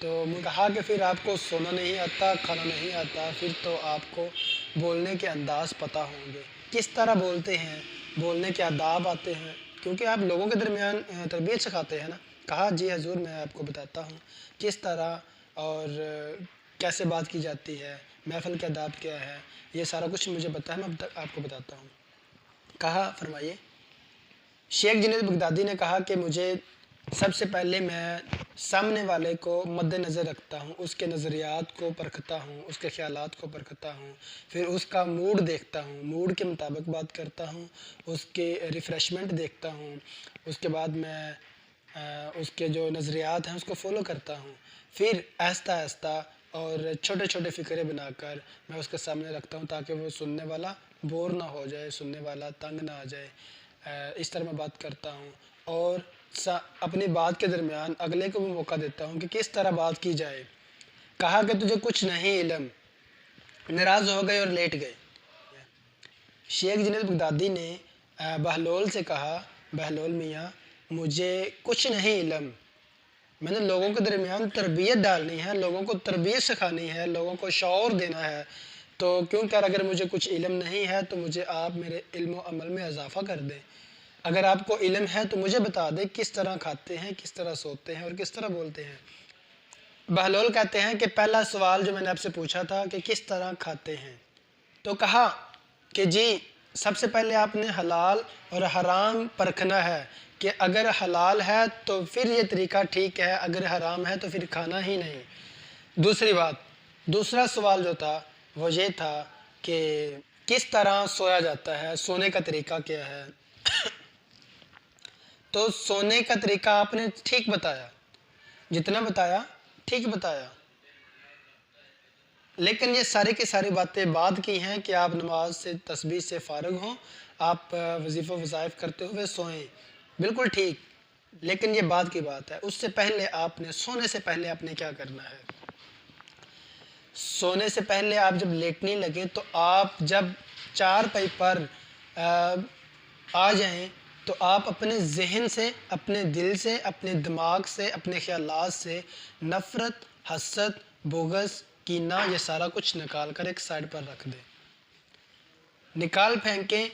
تو میں کہا کہ پھر آپ کو سونا نہیں آتا، کھانا نہیں آتا، پھر تو آپ کو بولنے کے انداز پتہ ہوں گے، کس طرح بولتے ہیں، بولنے کے آداب آتے ہیں، کیونکہ آپ لوگوں کے درمیان تربیت سکھاتے ہیں نا۔ کہا جی حضور میں آپ کو بتاتا ہوں کس طرح اور کیسے بات کی جاتی ہے، محفل کے آداب کیا ہے، یہ سارا کچھ مجھے پتہ ہے، میں آپ کو بتاتا ہوں۔ کہا فرمائیے، شیخ جنید بغدادی نے کہا کہ مجھے سب سے پہلے میں سامنے والے کو مد نظر رکھتا ہوں، اس کے نظریات کو پرکھتا ہوں، اس کے خیالات کو پرکھتا ہوں، پھر اس کا موڈ دیکھتا ہوں، موڈ کے مطابق بات کرتا ہوں، اس کے ریفریشمنٹ دیکھتا ہوں، اس کے بعد میں اس کے جو نظریات ہیں اس کو فالو کرتا ہوں، پھر آہستہ آہستہ اور چھوٹے چھوٹے فقرے بنا کر میں اس کے سامنے رکھتا ہوں تاکہ وہ سننے والا بور نہ ہو جائے، سننے والا تنگ نہ آ جائے۔ اس طرح میں بات کرتا ہوں اور اپنی بات کے درمیان اگلے کو بھی موقع دیتا ہوں کہ کس طرح بات کی جائے۔ کہا کہ تجھے کچھ نہیں علم، ناراض ہو گئے اور لیٹ گئے۔ شیخ جنید بغدادی نے بہلول سے کہا، بہلول میاں مجھے کچھ نہیں علم، میں نے لوگوں کے درمیان تربیت ڈالنی ہے، لوگوں کو تربیت سکھانی ہے، لوگوں کو شعور دینا ہے، تو کیوں کر اگر مجھے کچھ علم نہیں ہے تو مجھے آپ میرے علم و عمل میں اضافہ کر دیں۔ اگر آپ کو علم ہے تو مجھے بتا دیں کس طرح کھاتے ہیں، کس طرح سوتے ہیں اور کس طرح بولتے ہیں۔ بہلول کہتے ہیں کہ پہلا سوال جو میں نے آپ سے پوچھا تھا کہ کس طرح کھاتے ہیں، تو کہا کہ جی سب سے پہلے آپ نے حلال اور حرام پرکھنا ہے کہ اگر حلال ہے تو پھر یہ طریقہ ٹھیک ہے، اگر حرام ہے تو پھر کھانا ہی نہیں۔ دوسری بات، دوسرا سوال جو تھا وہ یہ تھا کہ کس طرح سویا جاتا ہے، سونے کا طریقہ کیا ہے۔ تو سونے کا طریقہ آپ نے ٹھیک بتایا، جتنا بتایا ٹھیک بتایا، لیکن یہ ساری کی ساری باتیں بعد کی ہیں کہ آپ نماز سے تسبیح سے فارغ ہوں، آپ وظیفہ وظائف کرتے ہوئے سوئیں، بالکل ٹھیک، لیکن یہ بعد کی بات ہے۔ اس سے پہلے آپ نے سونے سے پہلے آپ نے کیا کرنا ہے؟ سونے سے پہلے آپ جب لیٹنے لگے تو آپ جب چارپائی پر آ جائیں تو آپ اپنے ذہن سے، اپنے دل سے، اپنے دماغ سے، اپنے خیالات سے نفرت، حسد، بغض، کینہ یہ سارا کچھ نکال کر ایک سائڈ پر رکھ دیں، نکال پھینکیں۔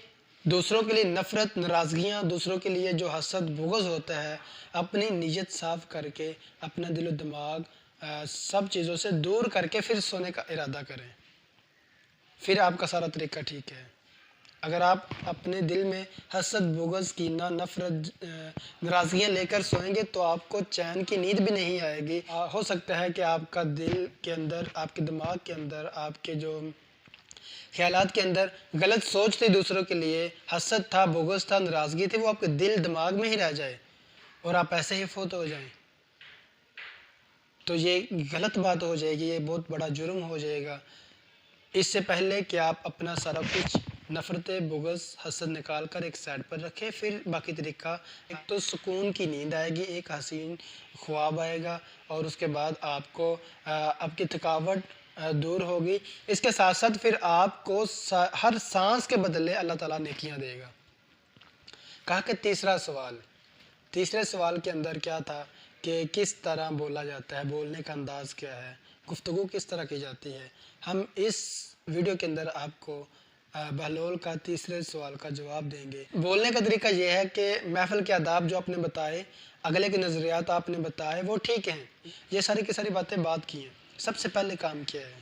دوسروں کے لیے نفرت، ناراضگیاں، دوسروں کے لیے جو حسد، بغض ہوتا ہے، اپنی نیت صاف کر کے، اپنا دل و دماغ سب چیزوں سے دور کر کے پھر سونے کا ارادہ کریں، پھر آپ کا سارا طریقہ ٹھیک ہے۔ اگر آپ اپنے دل میں حسد، بغض، کینہ، نفرت، ناراضگیاں لے کر سوئیں گے تو آپ کو چین کی نیند بھی نہیں آئے گی۔ ہو سکتا ہے کہ آپ کا دل کے اندر، آپ کے دماغ کے اندر، آپ کے جو خیالات کے اندر غلط سوچ تھی دوسروں کے لیے، حسد تھا، بغض تھا، ناراضگی تھی، وہ آپ کے دل دماغ میں ہی رہ جائے اور آپ ایسے ہی فوت ہو جائیں، تو یہ غلط بات ہو جائے گی، یہ بہت بڑا جرم ہو جائے گا۔ اس سے پہلے کہ آپ اپنا سارا کچھ نفرت، بغض، حسد نکال کر ایک سائڈ پر رکھیں، پھر باقی طریقہ، ایک تو سکون کی نیند آئے گی، ایک حسین خواب آئے گا، اور اس کے بعد آپ کو آپ کی تھکاوٹ دور ہوگی۔ اس کے ساتھ ساتھ پھر آپ کو ہر سانس کے بدلے اللہ تعالیٰ نیکیاں دے گا۔ کہا کہ تیسرا سوال، تیسرے سوال کے اندر کیا تھا کہ کس طرح بولا جاتا ہے، بولنے کا انداز کیا ہے، گفتگو کس طرح کی جاتی ہے۔ ہم اس ویڈیو کے اندر آپ کو بہلول کا تیسرے سوال کا جواب دیں گے۔ بولنے کا طریقہ یہ ہے کہ محفل کے آداب جو آپ نے بتائے، اگلے کے نظریات آپ نے بتائے، وہ ٹھیک ہیں، یہ ساری کی ساری باتیں بات کی ہیں۔ سب سے پہلے کام کیا ہے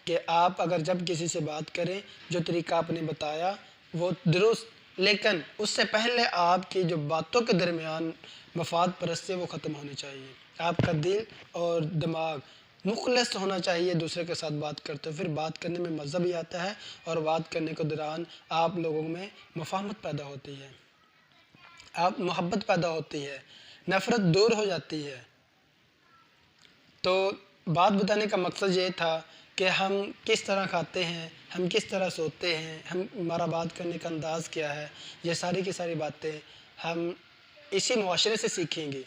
کہ آپ اگر جب کسی سے بات کریں، جو طریقہ آپ نے بتایا وہ درست، لیکن اس سے پہلے آپ کی جو باتوں کے درمیان مفاد پرستی وہ ختم ہونی چاہیے۔ آپ کا دل اور دماغ مخلص ہونا چاہیے دوسرے کے ساتھ بات کرتے ہوئے، پھر بات کرنے میں مزہ بھی آتا ہے اور بات کرنے کے دوران آپ لوگوں میں مفاہمت پیدا ہوتی ہے، آپ محبت پیدا ہوتی ہے، نفرت دور ہو جاتی ہے۔ تو بات بتانے کا مقصد یہ تھا کہ ہم کس طرح کھاتے ہیں، ہم کس طرح سوتے ہیں، ہمارا بات کرنے کا انداز کیا ہے، یہ ساری کی ساری باتیں ہم اسی معاشرے سے سیکھیں گے۔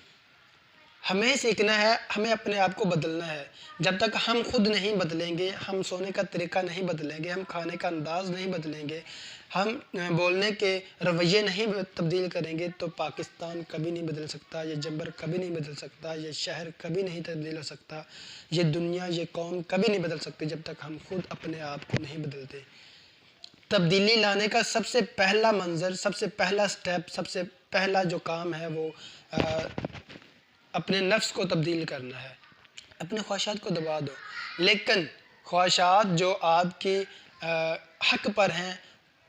ہمیں سیکھنا ہے، ہمیں اپنے آپ کو بدلنا ہے۔ جب تک ہم خود نہیں بدلیں گے، ہم سونے کا طریقہ نہیں بدلیں گے، ہم کھانے کا انداز نہیں بدلیں گے، ہم بولنے کے رویے نہیں تبدیل کریں گے، تو پاکستان کبھی نہیں بدل سکتا، یہ جمبر کبھی نہیں بدل سکتا، یہ شہر کبھی نہیں تبدیل ہو سکتا، یہ دنیا، یہ قوم کبھی نہیں بدل سکتی جب تک ہم خود اپنے آپ کو نہیں بدلتے۔ تبدیلی لانے کا سب سے پہلا منظر، سب سے پہلا سٹیپ، سب سے پہلا جو کام ہے وہ اپنے نفس کو تبدیل کرنا ہے۔ اپنے خواہشات کو دبا دو، لیکن خواہشات جو آپ کی حق پر ہیں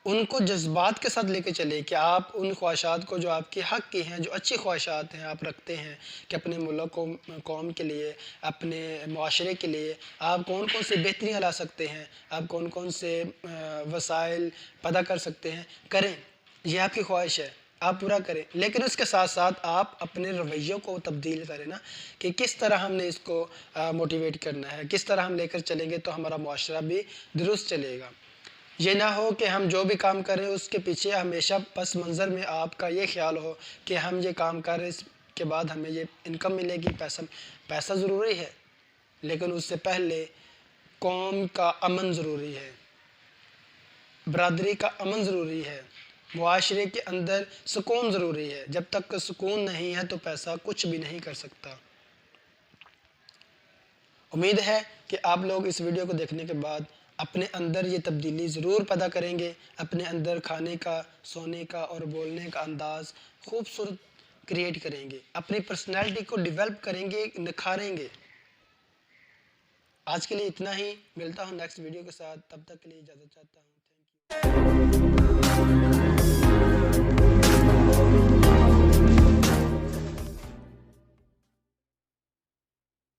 ان کو جذبات کے ساتھ لے کے چلے کہ آپ ان خواہشات کو جو آپ کی حق کی ہیں، جو اچھی خواہشات ہیں آپ رکھتے ہیں کہ اپنے ملک قوم کے لیے، اپنے معاشرے کے لیے آپ کون کون سی بہتریاں لا سکتے ہیں، آپ کون کون سے وسائل پیدا کر سکتے ہیں، کریں، یہ آپ کی خواہش ہے، آپ پورا کریں، لیکن اس کے ساتھ ساتھ آپ اپنے رویوں کو تبدیل کریں نا، کہ کس طرح ہم نے اس کو موٹیویٹ کرنا ہے، کس طرح ہم لے کر چلیں گے تو ہمارا معاشرہ بھی درست چلے گا۔ یہ نہ ہو کہ ہم جو بھی کام کر رہے ہیں اس کے پیچھے ہمیشہ پس منظر میں آپ کا یہ خیال ہو کہ ہم یہ کام کر رہے ہیں، اس کے بعد ہمیں یہ انکم ملے گی، پیسہ ضروری ہے، لیکن اس سے پہلے قوم کا امن ضروری ہے، برادری کا امن ضروری ہے، معاشرے کے اندر سکون ضروری ہے۔ جب تک سکون نہیں ہے تو پیسہ کچھ بھی نہیں کر سکتا۔ امید ہے کہ آپ لوگ اس ویڈیو کو دیکھنے کے بعد اپنے اندر یہ تبدیلی ضرور پیدا کریں گے، اپنے اندر کھانے کا، سونے کا اور بولنے کا انداز خوبصورت کریٹ کریں گے، اپنی پرسنالٹی کو ڈیولپ کریں گے، نکھاریں گے۔ آج کے لیے اتنا ہی، ملتا ہوں نیکسٹ ویڈیو کے ساتھ، تب تک کے لیے اجازت چاہتا ہوں۔ Thank you.